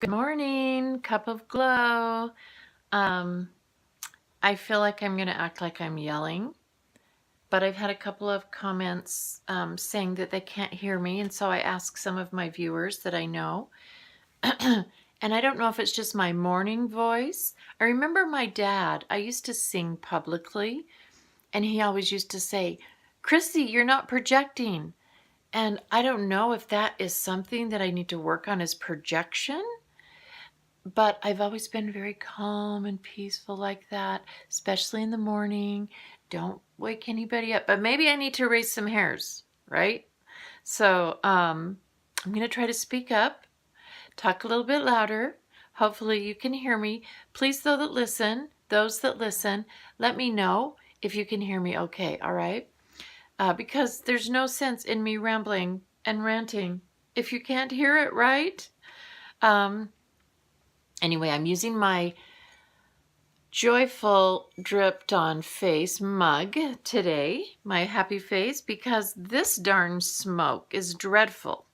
Good morning, cup of glow. Um, I feel like I'm going to act like I'm yelling, but I've had a couple of comments saying that they can't hear me, and so I asked some of my viewers that I know. And I don't know if it's just my morning voice. I remember my dad, I used to sing publicly, and he always used to say, Chrissy, you're not projecting. And I don't know if that is something that I need to work on as projection. But I've always been very calm and peaceful like that, especially in the morning. Don't wake anybody up. But maybe I need to raise some hairs, right? So I'm going to try to speak up, talk a little bit louder. Hopefully you can hear me. Please, those that listen, let me know if you can hear me okay, all right? Because there's no sense in me rambling and ranting if you can't hear it, right? Anyway, I'm using my Joyful Dripped On Face mug today, my happy face, because this darn smoke is dreadful.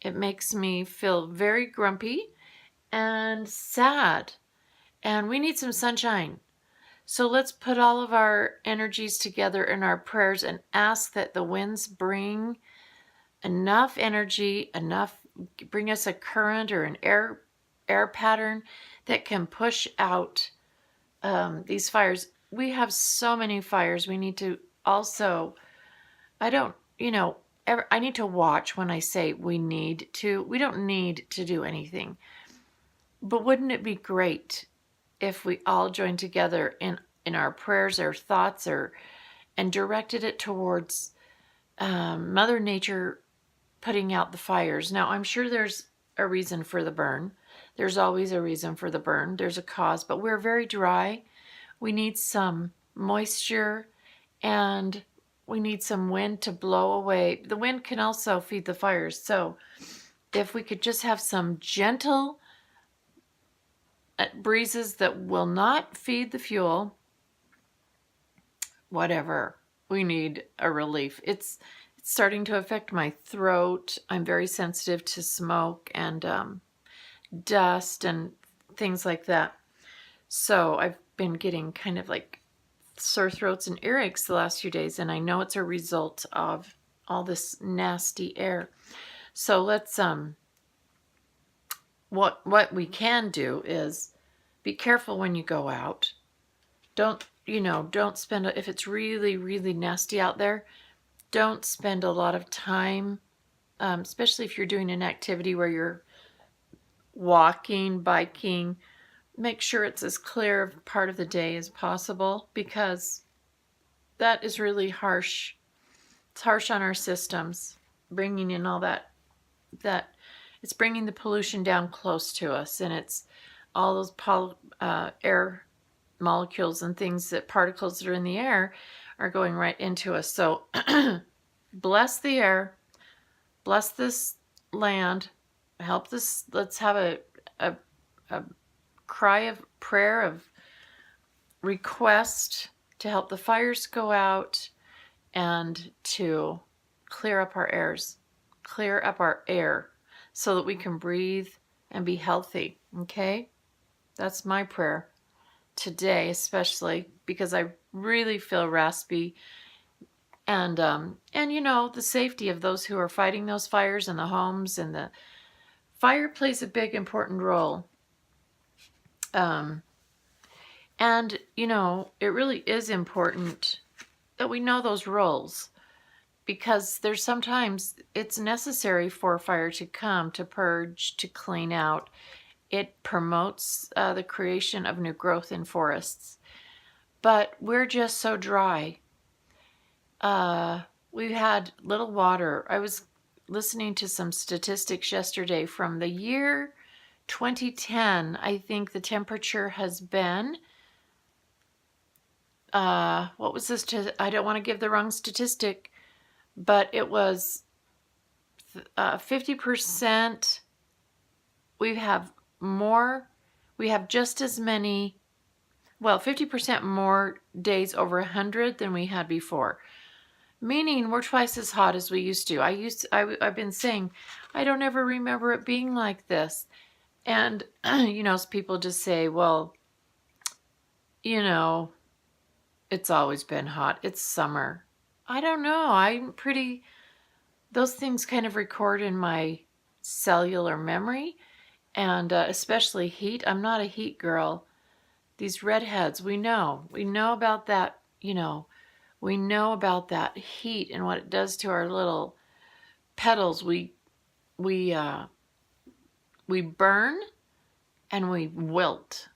It makes me feel very grumpy and sad, and we need some sunshine. So let's put all of our energies together in our prayers and ask that the winds bring enough energy, bring us a current or an air pattern that can push out these fires. We have so many fires. We need to also, I don't, I need to watch when I say we need to. We don't need to do anything. But wouldn't it be great if we all joined together in our prayers, our thoughts, and directed it towards Mother Nature putting out the fires? Now, I'm sure there's a reason for the burn. There's always a reason for the burn. There's a cause, but we're very dry. We need some moisture and we need some wind to blow away. The wind can also feed the fires. So if we could just have some gentle breezes that will not feed the fuel, whatever, we need a relief. It's starting to affect my throat. I'm very sensitive to smoke and dust and things like that. So I've been getting kind of like sore throats and earaches the last few days, and I know it's a result of all this nasty air. So let's what we can do is be careful when you go out. Don't spend, if it's really really nasty out there, don't spend a lot of time, especially if you're doing an activity where you're walking, biking. Make sure it's as clear of part of the day as possible, because that is really harsh. It's harsh on our systems, bringing in all that it's bringing the pollution down close to us, and it's all those air molecules and things, that particles that are in the air are going right into us. So bless the air, bless this land, help this. Let's have a cry of prayer, of request to help the fires go out and to clear up our air so that we can breathe and be healthy. Okay? That's my prayer today, especially because I really feel raspy, and the safety of those who are fighting those fires in the homes, and the fire plays a big important role. And it really is important that we know those roles, because there's sometimes it's necessary for fire to come, to purge, to clean out. It promotes the creation of new growth in forests. But we're just so dry. We've had little water. I was listening to some statistics yesterday from the year 2010. I think the temperature has been, what was this? I don't want to give the wrong statistic, but it was 50%. We have just as many, 50% more days over 100 than we had before. Meaning we're twice as hot as we used to. I've been saying, I don't ever remember it being like this. And, people just say, well, you know, it's always been hot. It's summer. I don't know. Those things kind of record in my cellular memory, and especially heat. I'm not a heat girl. These redheads, we know about that, we know about that heat and what it does to our little petals. We uh, we burn and we wilt.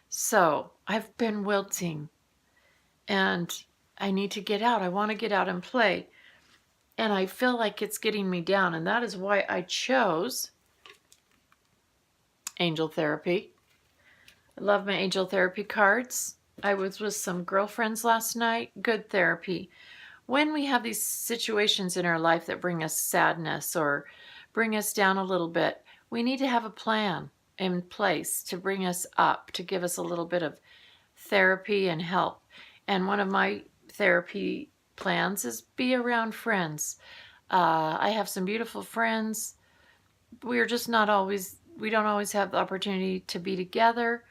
So I've been wilting, and I need to get out. I want to get out and play, and I feel like it's getting me down, and that is why I chose angel therapy. I love my angel therapy cards. I was with some girlfriends last night. Good therapy. When we have these situations in our life that bring us sadness or bring us down a little bit, we need to have a plan in place to bring us up, to give us a little bit of therapy and help. And one of my therapy plans is be around friends. I have some beautiful friends. We don't always have the opportunity to be together.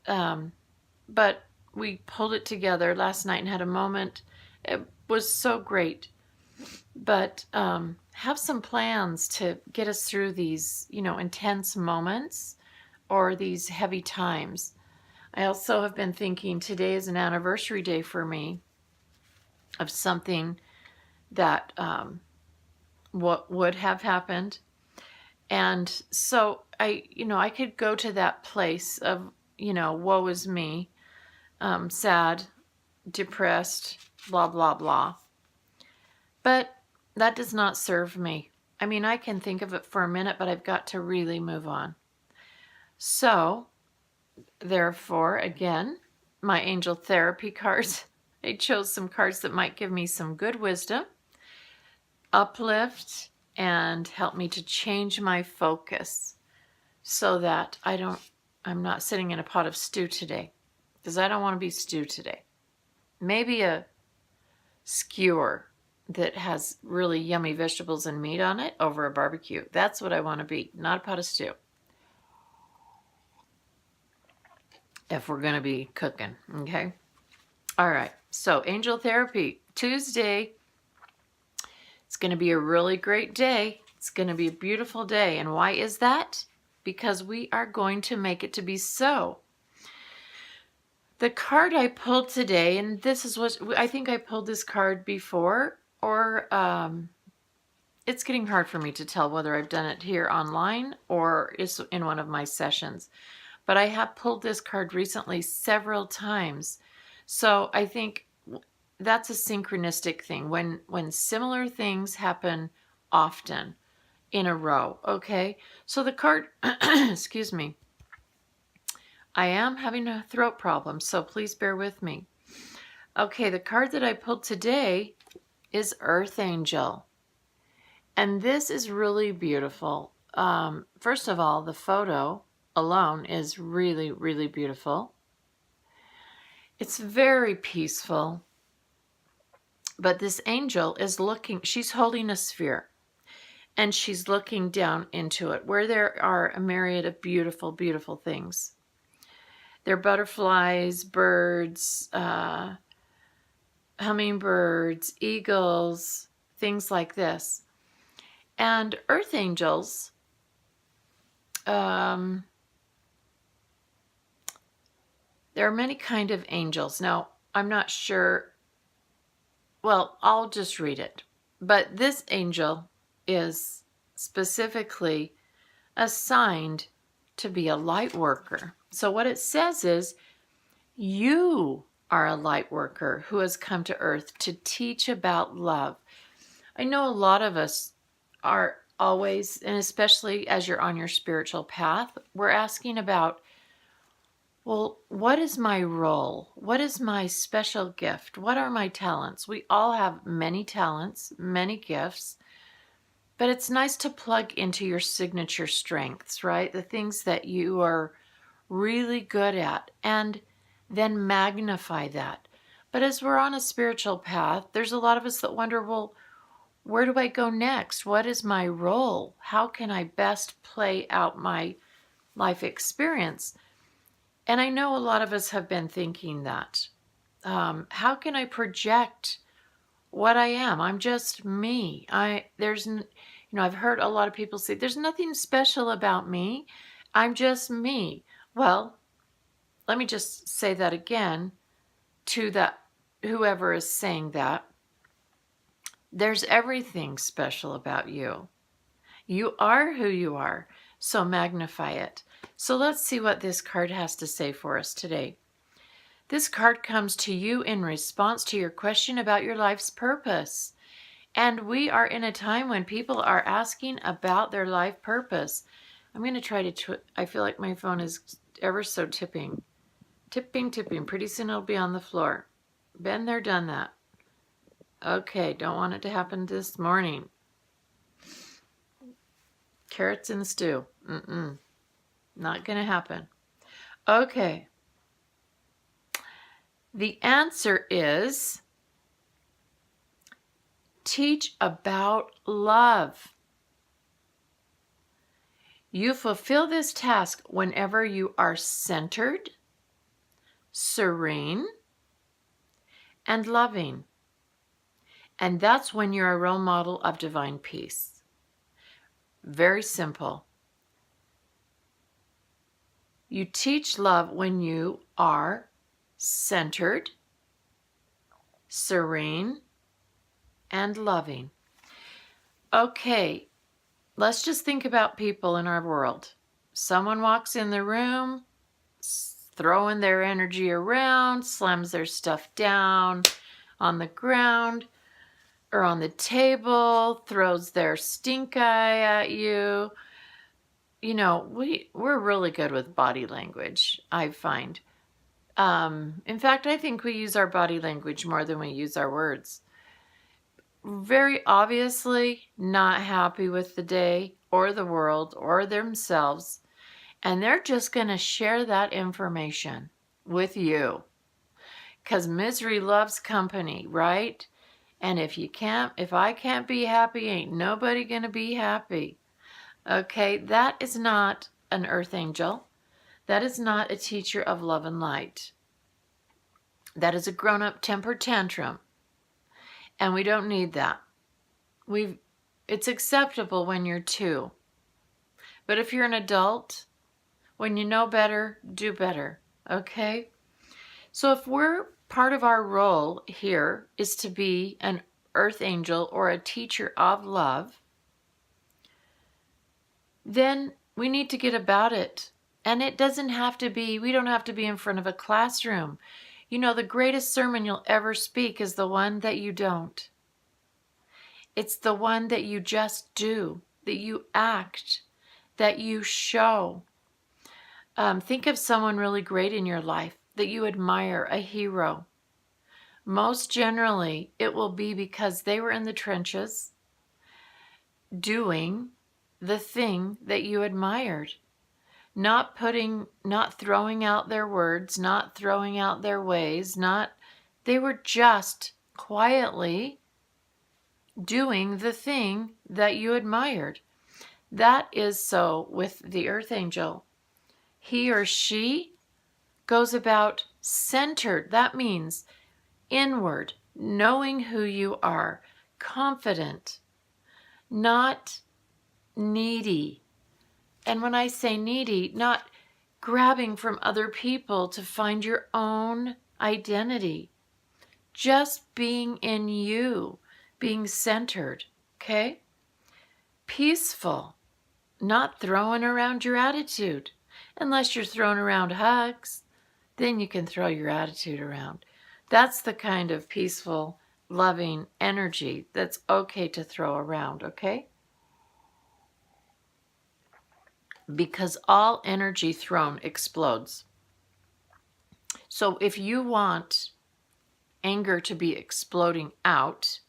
But we pulled it together last night and had a moment. It was so great. But have some plans to get us through these, intense moments or these heavy times. I also have been thinking today is an anniversary day for me of something that what would have happened. And so I could go to that place of, woe is me, sad, depressed, blah, blah, blah. But that does not serve me. I mean, I can think of it for a minute, but I've got to really move on. So, therefore, again, my angel therapy cards, I chose some cards that might give me some good wisdom, uplift, and help me to change my focus so that I'm not sitting in a pot of stew today, because I don't want to be stew today. Maybe a skewer that has really yummy vegetables and meat on it over a barbecue. That's what I want to be, not a pot of stew. If we're going to be cooking, okay? All right, so angel therapy, Tuesday. It's going to be a really great day. It's going to be a beautiful day. And why is that? Because we are going to make it to be so. The card I pulled today, and this is what I think I pulled this card before, or it's getting hard for me to tell whether I've done it here online or it's in one of my sessions. But I have pulled this card recently several times. So I think that's a synchronistic thing. When similar things happen often in a row, okay? So the card, excuse me, I am having a throat problem, so please bear with me. Okay, the card that I pulled today is Earth Angel. And this is really beautiful. First of all, the photo alone is really, really beautiful. It's very peaceful. But this angel is she's holding a sphere. And she's looking down into it, where there are a myriad of beautiful, beautiful things. There are butterflies, birds, hummingbirds, eagles, things like this. And earth angels, there are many kind of angels. Now, I'm not sure. Well, I'll just read it. But this angel is specifically assigned to be a light worker. So what it says is, you are a light worker who has come to earth to teach about love. I know a lot of us are always, and especially as you're on your spiritual path, we're asking about, well, what is my role? What is my special gift? What are my talents? We all have many talents, many gifts, but it's nice to plug into your signature strengths, right? The things that you are really good at, and then magnify that. But as we're on a spiritual path, there's a lot of us that wonder, well, where do I go next? What is my role? How can I best play out my life experience. And I know a lot of us have been thinking that. How can I project what I am? I'm just me. I've heard a lot of people say, there's nothing special about me. I'm just me. Well, let me just say that again to whoever is saying that. There's everything special about you. You are who you are, so magnify it. So let's see what this card has to say for us today. This card comes to you in response to your question about your life's purpose. And we are in a time when people are asking about their life purpose. I'm going to try to, I feel like my phone is ever so tipping. Tipping. Pretty soon it'll be on the floor. Been there, done that. Okay, don't want it to happen this morning. Carrots in the stew. Not going to happen. Okay. The answer is teach about love. You fulfill this task whenever you are centered, serene, and loving. And that's when you're a role model of divine peace. Very simple. You teach love when you are centered, serene, and loving. Okay, let's just think about people in our world. Someone walks in the room, throwing their energy around, slams their stuff down on the ground or on the table, throws their stink eye at you. You know, we're really good with body language, I find. In fact, I think we use our body language more than we use our words. Very obviously not happy with the day or the world or themselves. And they're just going to share that information with you. Because misery loves company, right? And if I can't be happy, ain't nobody going to be happy. Okay, that is not an earth angel. That is not a teacher of love and light. That is a grown-up temper tantrum. And we don't need that. It's acceptable when you're 2. But if you're an adult, when you know better, do better. Okay? So if part of our role here is to be an earth angel or a teacher of love, then we need to get about it. And it doesn't have to be, we don't have to be in front of a classroom. You know, the greatest sermon you'll ever speak is the one that you don't. It's the one that you just do, that you act, that you show. Think of someone really great in your life that you admire, a hero. Most generally, it will be because they were in the trenches doing the thing that you admired. Not throwing out their words, not throwing out their ways, they were just quietly doing the thing that you admired. That is so with the earth angel. He or she goes about centered. That means inward, knowing who you are, confident, not needy. And when I say needy, not grabbing from other people to find your own identity. Just being in you, being centered, okay? Peaceful, not throwing around your attitude. Unless you're throwing around hugs, then you can throw your attitude around. That's the kind of peaceful, loving energy that's okay to throw around, okay? Because all energy thrown explodes. So if you want anger to be exploding out,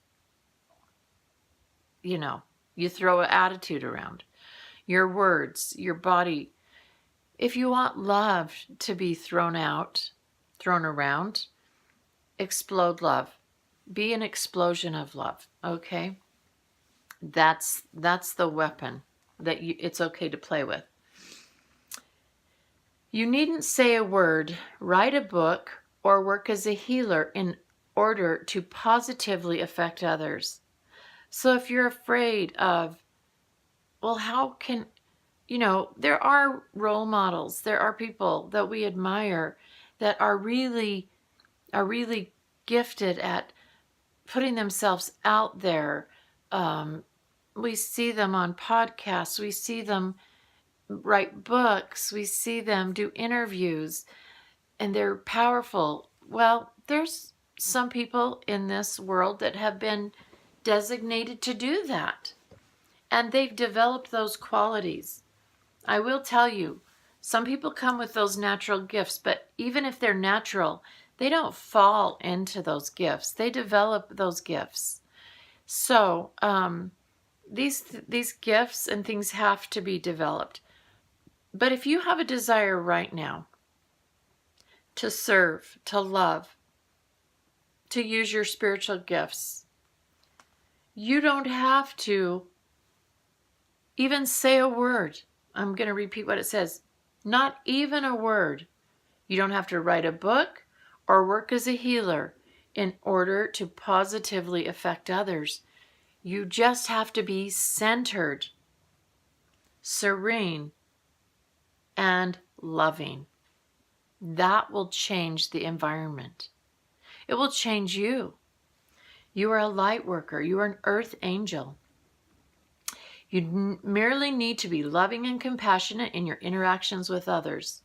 you throw an attitude around. Your words, your body. If you want love to be thrown around, explode love. Be an explosion of love, okay? That's the weapon that it's okay to play with. You needn't say a word, write a book, or work as a healer in order to positively affect others. So if you're afraid of, well, how can, there are role models, there are people that we admire that are really gifted at putting themselves out there. We see them on podcasts, we see them write books, we see them do interviews, and they're powerful. Well, there's some people in this world that have been designated to do that, and they've developed those qualities. I will tell you, some people come with those natural gifts, but even if they're natural, they don't fall into those gifts. They develop those gifts. So these gifts and things have to be developed. But if you have a desire right now to serve, to love, to use your spiritual gifts, you don't have to even say a word. I'm going to repeat what it says. Not even a word. You don't have to write a book or work as a healer in order to positively affect others. You just have to be centered, serene, and loving. That will change the environment. It will change you. You are a light worker. You are an earth angel. You merely need to be loving and compassionate in your interactions with others.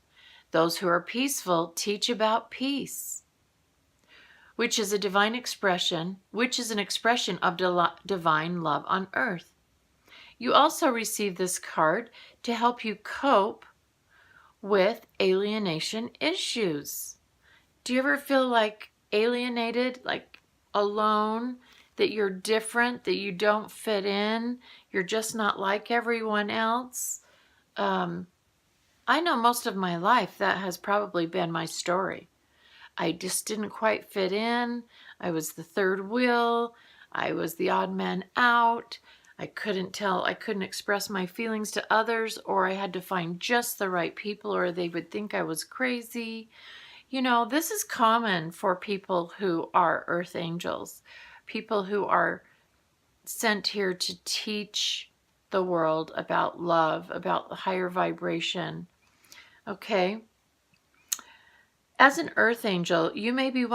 Those who are peaceful teach about peace, which is a divine expression, which is an expression of divine love on earth. You also receive this card to help you cope with alienation issues. Do you ever feel like alienated, like alone, that you're different, that you don't fit in, you're just not like everyone else? I know most of my life that has probably been my story. I just didn't quite fit in. I was the third wheel. I was the odd man out. I couldn't express my feelings to others, or I had to find just the right people, or they would think I was crazy. This is common for people who are earth angels, people who are sent here to teach the world about love, about the higher vibration. Okay? As an earth angel, you may be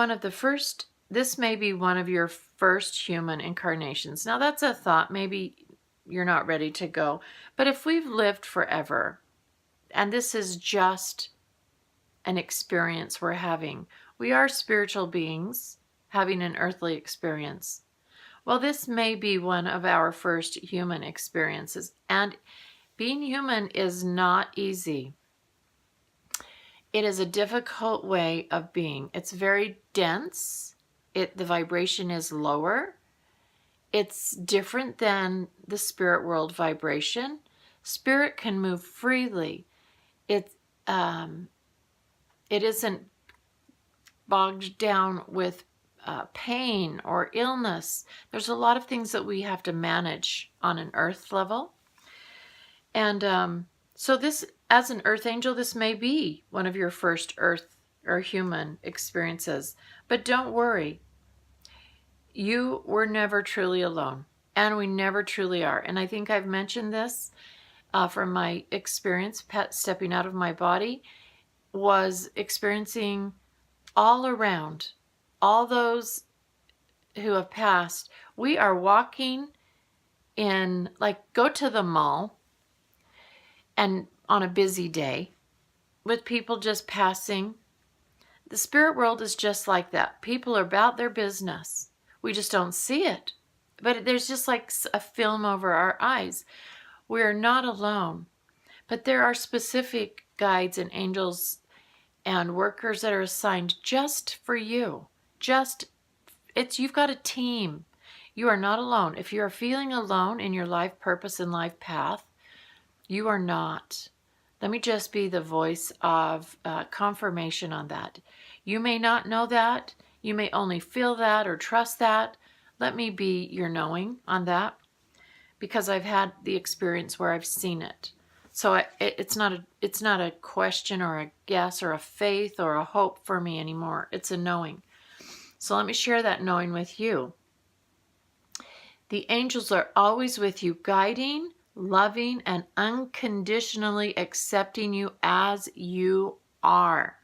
this may be one of your first human incarnations. Now that's a thought. Maybe you're not ready to go. But if we've lived forever, and this is just an experience we're having, we are spiritual beings having an earthly experience. Well, this may be one of our first human experiences. And being human is not easy. It is a difficult way of being. It's very dense. The vibration is lower. It's different than the spirit world vibration. Spirit can move freely. It isn't bogged down with pain or illness. There's a lot of things that we have to manage on an earth level. And so this, as an earth angel, this may be one of your first earth or human experiences. But don't worry. You were never truly alone. And we never truly are. And I think I've mentioned this from my experience, stepping out of my body, was experiencing all around, all those who have passed. We are walking in, go to the mall and on a busy day with people just passing. The spirit world is just like that. People are about their business. We just don't see it. But there's just like a film over our eyes. We are not alone. But there are specific guides and angels and workers that are assigned just for you. You've got a team. You are not alone. If you are feeling alone in your life purpose and life path, you are not. Let me just be the voice of confirmation on that. You may not know that. You may only feel that or trust that. Let me be your knowing on that, because I've had the experience where I've seen it. So it's not a question or a guess or a faith or a hope for me anymore. It's a knowing. So let me share that knowing with you. The angels are always with you, guiding, loving, and unconditionally accepting you as you are.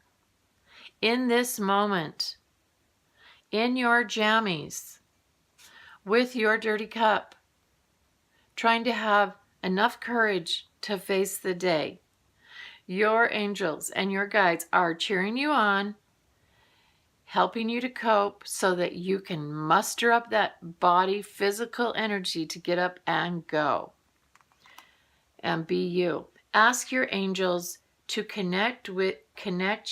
In this moment, in your jammies, with your dirty cup, trying to have enough courage to face the day, your angels and your guides are cheering you on, helping you to cope so that you can muster up that body physical energy to get up and go and be you. Ask your angels to connect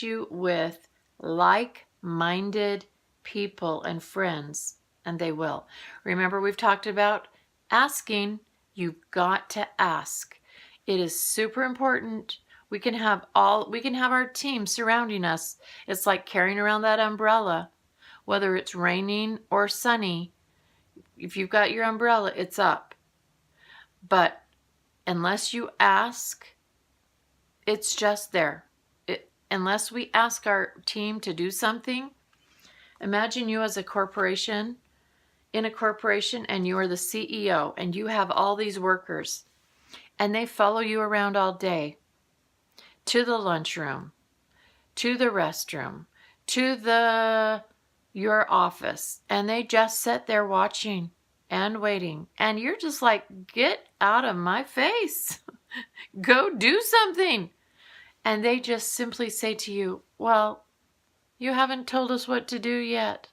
you with like-minded people and friends, and they will. Remember, we've talked about asking. You've got to ask. It is super important. We can have our team surrounding us. It's like carrying around that umbrella, whether it's raining or sunny. If you've got your umbrella, it's up. But unless you ask, it's just there. Unless we ask our team to do something, imagine you as a corporation, in a corporation, and you are the CEO, and you have all these workers, and they follow you around all day to the lunchroom, to the restroom, to your office, and they just sit there watching and waiting, and you're just like, get out of my face. Go do something. And they just simply say to you, well, you haven't told us what to do yet.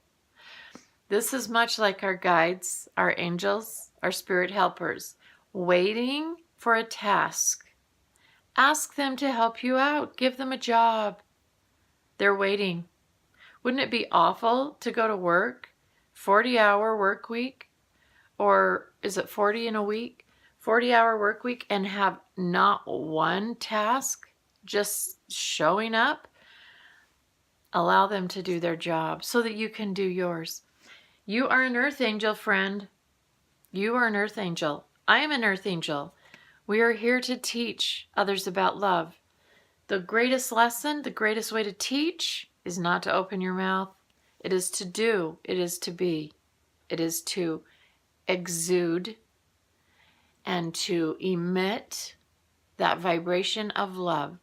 This is much like our guides, our angels, our spirit helpers, waiting for a task. Ask them to help you out. Give them a job. They're waiting. Wouldn't it be awful to go to work, 40-hour work week, or is it 40 in a week? 40-hour work week and have not one task, just showing up? Allow them to do their job so that you can do yours. You are an earth angel, friend. You are an earth angel. I am an earth angel. We are here to teach others about love. The greatest lesson, the greatest way to teach is not to open your mouth. It is to do. It is to be. It is to exude and to emit that vibration of love.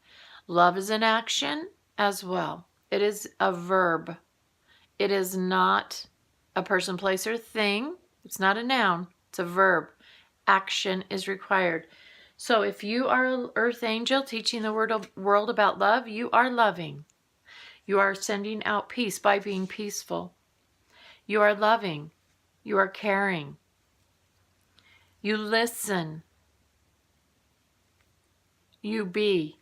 Love is an action as well. It is a verb. It is not a person, place, or thing. It's not a noun. It's a verb. Action is required. So if you are an earth angel teaching the world about love, you are loving. You are sending out peace by being peaceful. You are loving. You are caring. You listen. You be.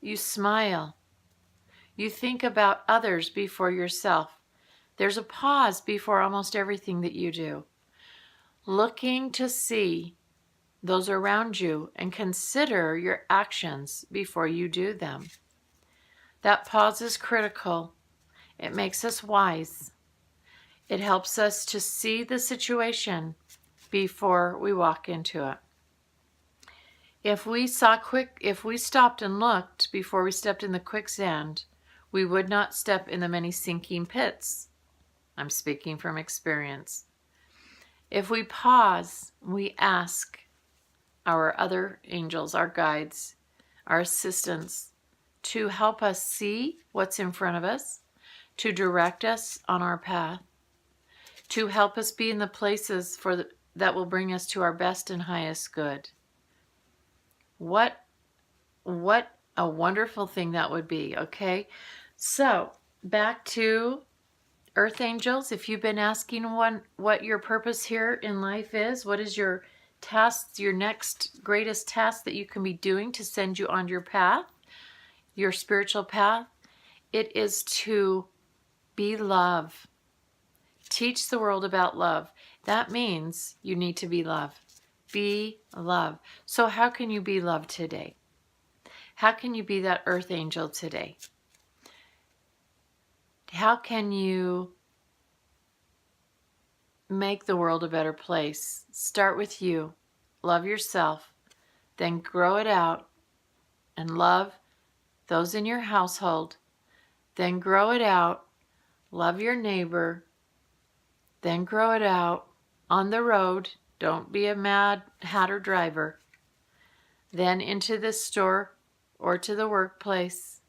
You smile. You think about others before yourself. There's a pause before almost everything that you do. Looking to see those around you and consider your actions before you do them. That pause is critical. It makes us wise. It helps us to see the situation before we walk into it. If we stopped and looked before we stepped in the quicksand, we would not step in the many sinking pits. I'm speaking from experience. If we pause, we ask our other angels, our guides, our assistants, to help us see what's in front of us, to direct us on our path, to help us be in the places that will bring us to our best and highest good. What a wonderful thing that would be, okay? So, back to earth angels. If you've been asking what your purpose here in life is, what is your task, your next greatest task that you can be doing to send you on your path, your spiritual path, it is to be love. Teach the world about love. That means you need to be love. Be love. So how can you be love today? How can you be that earth angel today? How can you make the world a better place? Start with you. Love yourself. then grow it out and love those in your household, then grow it out, love your neighbor, then grow it out on the road. Don't be a mad hatter driver. Then into the store or to the workplace.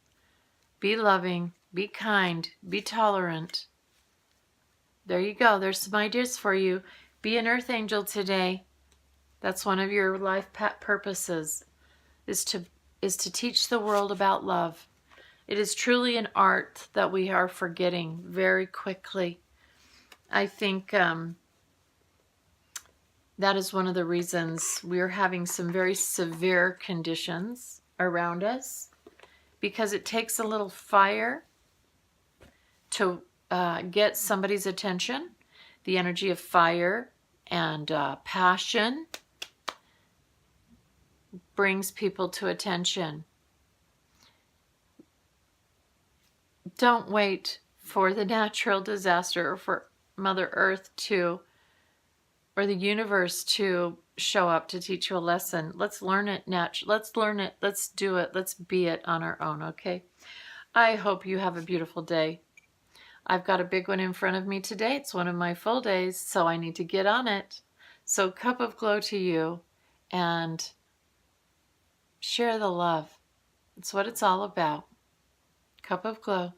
Be loving, be kind, be tolerant. There you go. There's some ideas for you. Be an earth angel today. That's one of your life purposes, is to teach the world about love. It is truly an art that we are forgetting very quickly. I think that is one of the reasons we're having some very severe conditions around us, because it takes a little fire to get somebody's attention. The energy of fire and passion brings people to attention. Don't wait for the natural disaster or for Mother Earth or the universe to show up to teach you a lesson. Let's learn it Let's learn it. Let's do it. Let's be it on our own, okay? I hope you have a beautiful day. I've got a big one in front of me today. It's one of my full days, so I need to get on it. So cup of glow to you, and share the love. It's what it's all about. Cup of glow.